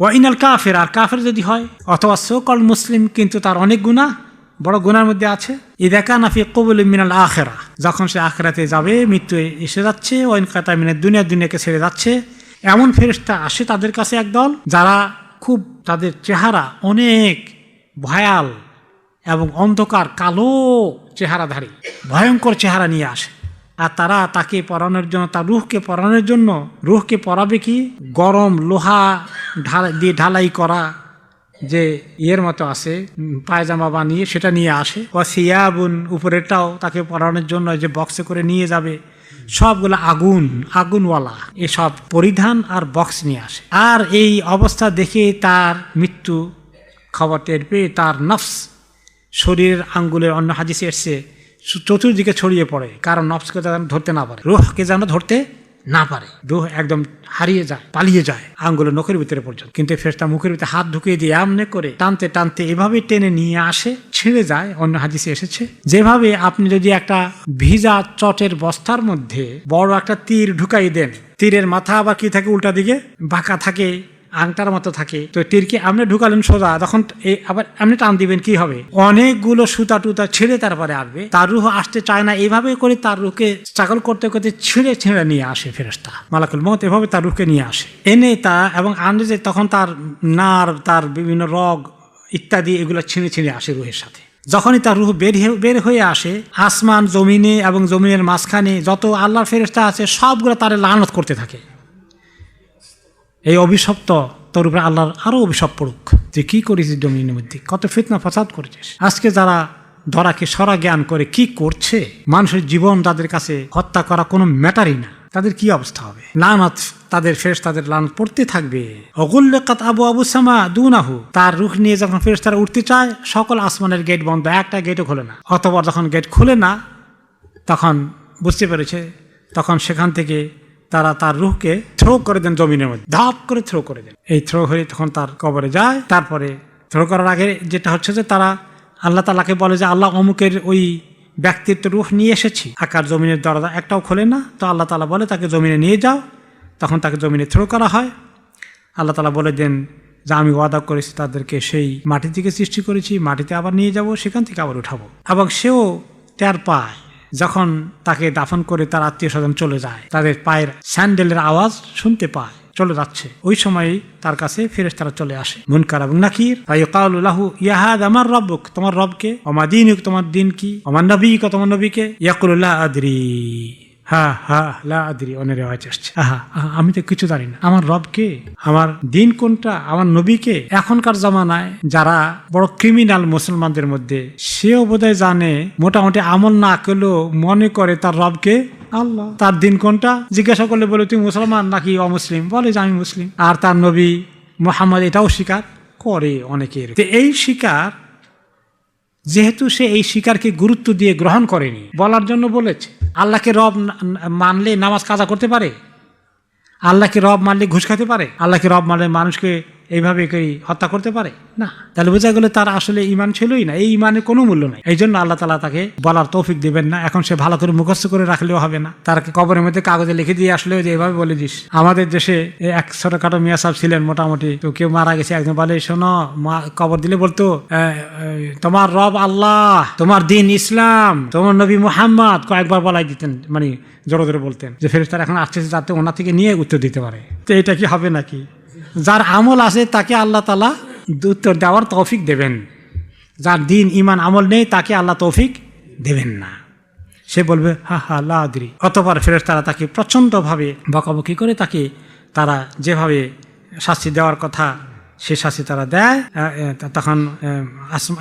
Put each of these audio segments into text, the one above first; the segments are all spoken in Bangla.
ওয়াইনাল কাফের, আর কাফের যদি হয় অথবা সোকল মুসলিম কিন্তু তার অনেক গুনাহ, বড় গুনার মধ্যে আছে। ইযা কানা ফি কবুল মিনাল আখিরা, যখন সে আখিরাতে যাবে, মৃত্যু এসে যাচ্ছে, ওয়াইন কাতা মিনাদ দুনিয়া, দুনিয়াকে ছেড়ে যাচ্ছে, এমন ফেরেশতা আসে তাদের কাছে একদল, যারা খুব তাদের চেহারা অনেক ভয়াল এবং অন্ধকার কালো চেহারাধারী, ভয়ঙ্কর চেহারা নিয়ে আসে। আর তারা তাকে পরানোর জন্য, তার রুহকে পরানোর জন্য, রুহকে পরাবে কি গরম লোহা দিয়ে ঢালাই করা যে ইয়ের মতো আছে পায়জামা বানিয়ে, সেটা নিয়ে আসে। ও সিয়াবুন, উপরেরটাও তাকে পরানোর জন্য যে বক্সে করে নিয়ে যাবে, সবগুলো আগুনওয়ালা এসব পরিধান আর বক্স নিয়ে আসে। আর এই অবস্থা দেখে তার মৃত্যু খবর টের পেয়ে তার নফস, শরীরের আঙ্গুলের, অন্য হাদিসে এসছে, চতুর্দিকে ছড়িয়ে পড়ে, কারণ নফসকে যেন ধরতে না পারে, রুহকে যেন ধরতে না পারে, রুহ একদম হারিয়ে যায়, পালিয়ে যায় আঙ্গুলের নখের ভিতরে পর্যন্ত। কিন্তু ফেরেশতা মুখের ভিতরে হাত ঢুকিয়ে দিয়ে এমনি করে টানতে টানতে এভাবে টেনে নিয়ে আসে, ছিঁড়ে যায়। অন্য হাদিসে এসেছে যেভাবে আপনি যদি একটা ভিজা চটের বস্তার মধ্যে বড় একটা তীর ঢুকাই দেন, তীরের মাথা আবার কি থাকে, উল্টা দিকে বাঁকা থাকে, আংটার মতো থাকে, তো তীরকে আপনি ঢুকালেন সোজা, তখন আবার আপনি টান দিবেন, কি হবে, অনেকগুলো সুতা টুতা ছিঁড়ে তারপরে আসবে। তার রুহ আসতে চায় না, এইভাবে করে তার রুহকে স্ট্রাগল করতে করতে ছিঁড়ে ছিঁড়ে নিয়ে আসে ফেরেশতা মালাকুল মউত, এভাবে তার রুহকে নিয়ে আসে, এনে তা এবং আনলে যে তখন তার নার, তার বিভিন্ন রগ ইত্যাদি এগুলো ছিঁড়ে ছিঁড়ে আসে রুহের সাথে। যখনই তার রুহ বের হয়ে আসে, আসমান জমিনে এবং জমিনের মাঝখানে যত আল্লাহর ফেরেশতা আছে সবগুলো তার লানত করতে থাকে, এই অভিশপ্ত তোর উপরে আল্লাহর আরো অভিশাপ পড়ুক, যে কি করেছিস জমিনের মধ্যে, কত ফিতনা ফাসাদ করেছিস। আজকে যারা ধরাকে সরা জ্ঞান করে কি করছে, মানুষের জীবন তাদের কাছে হত্যা করা কোনো ম্যাটারই না, তাদের কি অবস্থা হবে। লানত, তাদের ফেরেশতাদের লানত পড়তে থাকবে। অগুল্লাকাত আবু সামা দুনাহু, তার রূহ নিয়ে যখন ফেরেশতারা উঠতে চায়, সকল আসমানের গেট বন্ধ, একটা গেটও খোলে না। অতঃপর যখন গেট খুলে না, তখন বুঝতে পেরেছে, তখন সেখান থেকে তারা তার রুহকে থ্রো করে দেন জমিনের মধ্যে, ধাপ করে থ্রো করে দেন। এই থ্রো হয়ে তখন তার কবরে যায়। তারপরে থ্রো করার আগে যেটা হচ্ছে যে তারা আল্লাহ তাআলাকে বলে যে আল্লাহ অমুকের ওই ব্যক্তিত্ব রুহ নিয়ে এসেছি, আকার জমিনের দরজা একটাও খোলে না, তো আল্লাহ তাআলা বলে তাকে জমিনে নিয়ে যাও। তখন তাকে জমিনে থ্রো করা হয়। আল্লাহ তাআলা বলে দেন যে আমি ওয়াদা করেছি তাদেরকে, সেই মাটি থেকে সৃষ্টি করেছি, মাটিতে আবার নিয়ে যাব, সেখান থেকে আবার উঠাবো। এবং সেও টের পায় যখন তাকে দাফন করে তার আত্মীয় স্বজন চলে যায়, তাদের পায়ের স্যান্ডেলের আওয়াজ শুনতে পায়, চলে যাচ্ছে, ওই সময়ই তার কাছে ফেরেশতারা চলে আসে, মুনকার এবং নাকির। ফায়ুকালু লাহু ইয়া হাযা মার রাব্বুক, তোমার রবকে, ওমা দীনুক, তোমার দিন কি, ওমা নবিয়ুক, তোমার নবীকে। ইয়াকুলু লা আদরি, লা আদরি, অনেক রিওয়ায়াত আসছে, আমি তো কিছু জানি না, আমার রবকে, আমার দিন কোনটা, আমার নবীকে। এখনকার জামানায় যারা বড় ক্রিমিনাল মুসলমানদের মধ্যে, সেও বোধহয় জানে, মোটামুটি আমল না করলেও মনে করে তার রবকে আল্লাহ। তার দিন কোনটা জিজ্ঞাসা করলে বলে তুমি মুসলমান নাকি অমুসলিম, বলে যে আমি মুসলিম। আর তার নবী মুহাম্মদ এটাও স্বীকার করে অনেকের। এই স্বীকার, যেহেতু সে এই স্বীকারকে গুরুত্ব দিয়ে গ্রহণ করেনি, বলার জন্য বলেছে। আল্লাহকে রব মানলে নামাজ কাজা করতে পারে, আল্লাহকে রব মানলে ঘুষ খেতে পারে, আল্লাহকে রব মানলে মানুষকে এইভাবে হত্যা করতে পারে না। তাহলে বোঝা গেল তার আসলে ইমান ছিলই না, এই ইমানের কোনো মূল্য নাই। এই জন্য আল্লাহ তাআলা তাকে বলার তৌফিক দিবেন না। এখন সে ভালো করে মুখস্থ করে রাখলেও হবে না, তারকে কবরের মধ্যে কাগজে লিখে দিয়ে আসলেও যে এভাবে বলে দিস। আমাদের দেশে এক ছোটখাটো মিয়া সাহেব ছিলেন মোটামুটি, তো কেউ মারা গেছে, একজন বলে শোনো, কবর দিলে বলতো তোমার রব আল্লাহ, তোমার দিন ইসলাম, তোমার নবী মুহাম্মদ, কয়েকবার বলাই দিতেন, মানে জোরে জোরে বলতেন, যে ফেরেশতারা এখন আসতেছে যাতে ওনা থেকে নিয়ে উত্তর দিতে পারে। তো এটা কি হবে নাকি? যার আমল আছে তাকে আল্লাহ তাআলা উত্তর দেওয়ার তৌফিক দেবেন, যার দিন ইমান আমল নেই তাকে আল্লাহ তৌফিক দেবেন না। সে বলবে লা আদরি। অতঃপর ফেরেশতারা তাকে প্রচণ্ডভাবে বকাবকি করে, তাকে তারা যেভাবে শাস্তি দেওয়ার কথা সে শাস্তি তারা দেয়। তখন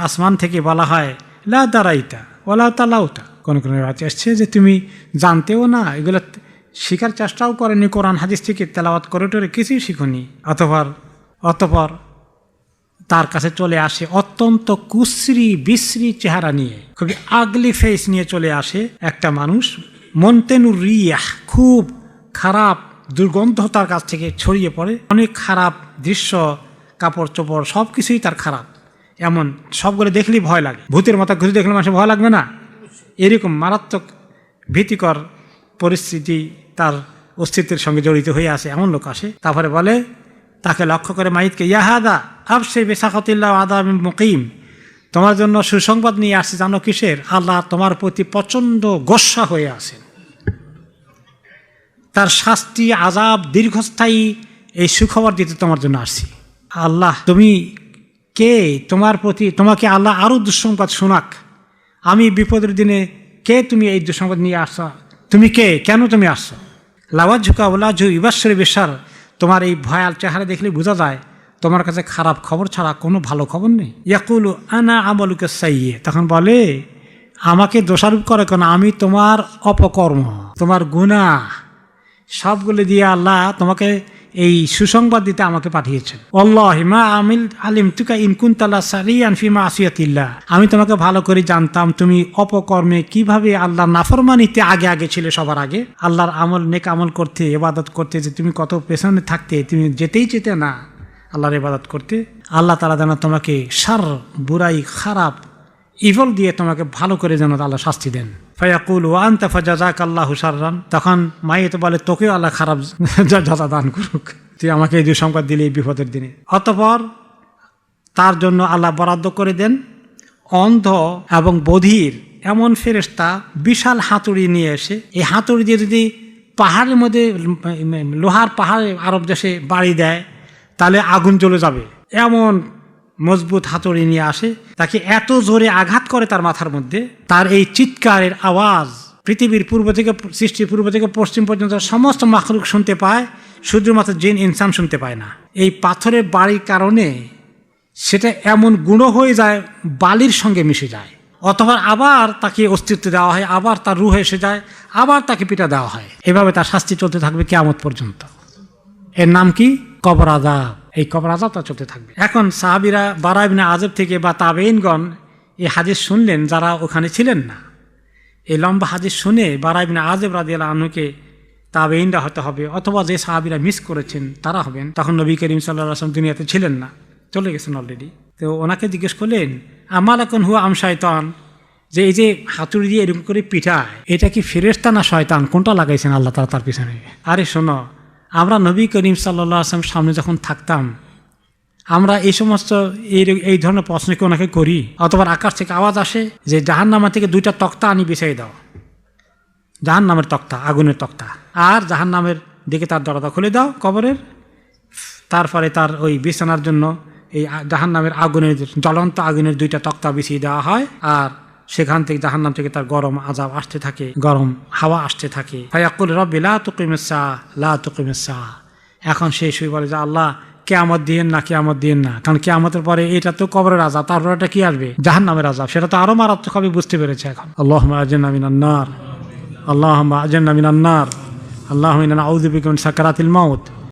আসমান থেকে বলা হয় লা দারাইতা ওয়ালা তালাউতা, কোন কোন রাতে আসছে যে তুমি জানতেও না, এগুলো শিখার চেষ্টাও করেনি, কোরআন হাদিস থেকে তেলাওয়াত করে টোরে কিছুই শিখুনি। অতঃপর তার কাছে চলে আসে অত্যন্ত কুশ্রী বিশ্রী চেহারা নিয়ে, খুবই আগলি ফেস নিয়ে চলে আসে একটা মানুষ। মন্তেনুর রিয়াহ, খুব খারাপ দুর্গন্ধ তার কাছ থেকে ছড়িয়ে পড়ে, অনেক খারাপ দৃশ্য, কাপড় চোপড় সব কিছুই তার খারাপ, এমন সবগুলো দেখলেই ভয় লাগে। ভূতের মাথা ঘুরে দেখলে মানুষের ভয় লাগবে না? এরকম মারাত্মক ভীতিকর পরিস্থিতি তার অস্তিত্বের সঙ্গে জড়িত হয়ে আসে, এমন লোক আসে। তারপরে বলে তাকে লক্ষ্য করে মাইতকে, ইয়াহাদা আবশির বিসাখাতিল্লাহ আযাবিন মুকিম, তোমার জন্য সুসংবাদ নিয়ে আসছে, জানো কিসের? আল্লাহ তোমার প্রতি প্রচণ্ড গোস্বা হয়ে আছেন, তার শাস্তি আযাব দীর্ঘস্থায়ী, এই সুখবর দিতে তোমার জন্য আসছি। আল্লাহ তুমি কে? তোমাকে আল্লাহ আরও দুঃসংবাদ শোনাক। আমি বিপদের দিনে কে? তুমি এই দুঃসংবাদ নিয়ে আসছো, তুমি কে? কেন তুমি আসছো? লাওয়াজুকা ওলাজু ইবাশ্বর বিশার, তোমার এই ভয়াল চেহারা দেখলে বোঝা যায় তোমার কাছে খারাপ খবর ছাড়া কোনো ভালো খবর নেই। ইয়াকুলু আনা আমালুকা সাইয়্যে, তখন বলে আমাকে দোষারোপ করে কেন? আমি তোমার অপকর্ম, তোমার গুনাহ সবগুলো দিয়ে আল্লাহ তোমাকে এই সুসংবাদ দিতে আমাকে পাঠিয়েছেন। আল্লাহি মা আলিমতুকা ইন কুনতা লাসারিয়ান ফি মাসিয়াতিল্লাহ, আমি তোমাকে ভালো করে জানতাম তুমি অপকর্মে কিভাবে আল্লাহর নাফরমানিতে আগে ছিলে, সবার আগে আল্লাহর আমল নেক আমল করতে, ইবাদত করতে, যে তুমি কত পেছনে থাকতে, তুমি যেতেই চেতে না আল্লাহর ইবাদত করতে। আল্লাহ তাআলা যেন তোমাকে শার, বুরাই, খারাপ, ইভল দিয়ে তোমাকে ভালো করে যেন আল্লাহ শাস্তি দেন। ফায়াকুলু ওয়া আনতা ফাজাযাকাল্লাহু শাররান, তখন মাইয়ে তো বলে তোকেও আল্লাহ খারাপ যাতা দান করুক, তুই আমাকে এই দুঃসংবাদ দিলে এই বিপদের দিনে। অতঃপর তার জন্য আল্লাহ বরাদ্দ করে দেন অন্ধ এবং বধির এমন ফেরেশতা বিশাল হাতুড়ি নিয়ে এসে, এই হাতুড়ি দিয়ে যদি পাহাড়ের মধ্যে, লোহার পাহাড়ে আরব দেশে বাড়ি দেয় তাহলে আগুন জ্বলে যাবে, এমন মজবুত হাতুড়ি নিয়ে আসে, তাকে এত জোরে আঘাত করে তার মাথার মধ্যে, তার এই চিৎকারের আওয়াজ পৃথিবীর সৃষ্টির পূর্ব থেকে পশ্চিম পর্যন্ত সমস্ত মাখলুক শুনতে পায়, শুধুমাত্র জিন ইনসান শুনতে পায় না। এই পাথরের বাড়ির কারণে সেটা এমন গুঁড়ো হয়ে যায়, বালির সঙ্গে মিশে যায়, অথবা আবার তাকে অস্তিত্ব দেওয়া হয়, আবার তার রূহ এসে যায়, আবার তাকে পিটা দেওয়া হয়। এভাবে তার শাস্তি চলতে থাকবে কিয়ামত পর্যন্ত। এর নাম কি? কবর আযাব। এই কবর আযাবটা চলতে থাকবে। এখন সাহাবীরা বারা ইবনে আযিব থেকে বা তাবেঈনগণ এই হাদিস শুনলেন, যারা ওখানে ছিলেন না। এই লম্বা হাদিস শুনে বারা ইবনে আযিব রাদিয়াল্লাহু আনহুকে তাবেঈনরা হতে হবে, অথবা যে সাহাবীরা মিস করেছেন তারা হবেন। তখন নবী করিম সাল্লাল্লাহু আলাইহি ওয়াসাল্লাম দুনিয়াতে ছিলেন না, চলে গেছেন অলরেডি। তো ওনাকে জিজ্ঞেস করলেন, আমালাকুন হুয়া আম শায়তান, যে এই যে হাতুড়ি দিয়ে এরকম করে পিঠায়, এটা কি ফেরেশতা না শয়তান? কোনটা লাগাইছেন আল্লাহ তাআলা তার পিছনে? আরে শোনো, আমরা নবী করিম সাল্লাল্লাহু আলাইহি ওয়াসাল্লাম সামনে যখন থাকতাম, আমরা এই সমস্ত এই ধরনের প্রশ্নকে ওনাকে করি, অথবা আকাশ থেকে আওয়াজ আসে যে জাহান্নামা থেকে 2টা তক্তা আনি বিছাই দাও, জাহান্নামের তক্তা, আগুনের তক্তা, আর জাহান্নামের দিকে তার দরজা খুলে দাও কবরের, তারপরে তার ওই বিছানার জন্য এই জাহান্নামের আগুনের, জ্বলন্ত আগুনের 2টা তক্তা বিছিয়ে দেওয়া হয়, আর সেখান থেকে জাহান্নাম থেকে তার গরম আযাব আসতে থাকে, গরম হাওয়া আসতে থাকে। ফায়াকুল রব্বি লা তুকিমিস সাআ লা তুকিমিস সাআ, এখন সে শুয়ে বলে যে আল্লাহ কিয়ামত দিয়েন না, কিয়ামত দিয়েন না, কারণ কিয়ামতের পরে এটা তো কবরের আযাব, তারপর এটা কি আসবে? জাহান্নামের আযাব, সেটা তো আরো মারাত্মক হবে, বুঝতে পেরেছে এখন। আল্লাহুম্মা আজিরনা মিনান নার, আল্লাহুম্মা আজিরনা মিনান নার, আল্লাহুম্মা ইন্না নাউযু বিকা মিন সাকারাতিল মাউত।